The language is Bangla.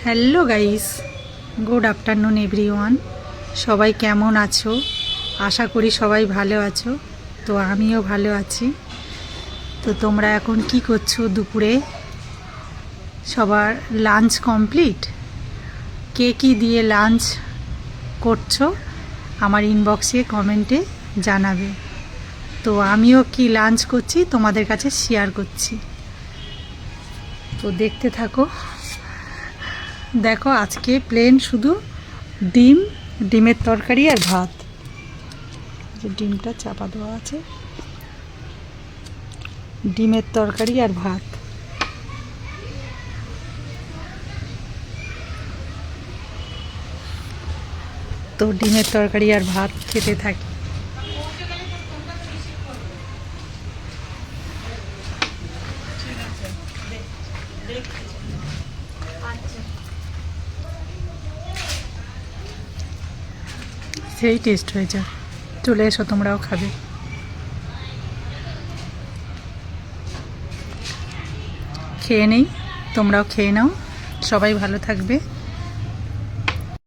Hello guys, good afternoon everyone. সবাই কেমন আছো? আশা করি সবাই ভালো আছো। তো আমিও ভালো আছি। তো তোমরা এখন কি করছো দুপুরে? সবার লাঞ্চ কমপ্লিট? কে কী দিয়ে লাঞ্চ করছো আমার ইনবক্সে কমেন্টে জানাবে। তো আমিও কি লাঞ্চ করছি তোমাদের কাছে শেয়ার করছি। তো দেখতে থাকো। দেখো, আজকে প্লেন শুধু ডিমের তরকারি আর ভাত। যে ডিমটা চাপা দেওয়া আছে, ডিমের তরকারি আর ভাত। তো ডিমের তরকারি আর ভাত খেতে থাকি। সেই টেস্ট হয়েছে। চলে এসো, তোমরাও খাবে। খেয়ে নেই, তোমরাও খেয়ে নাও। সবাই ভালো থাকবে।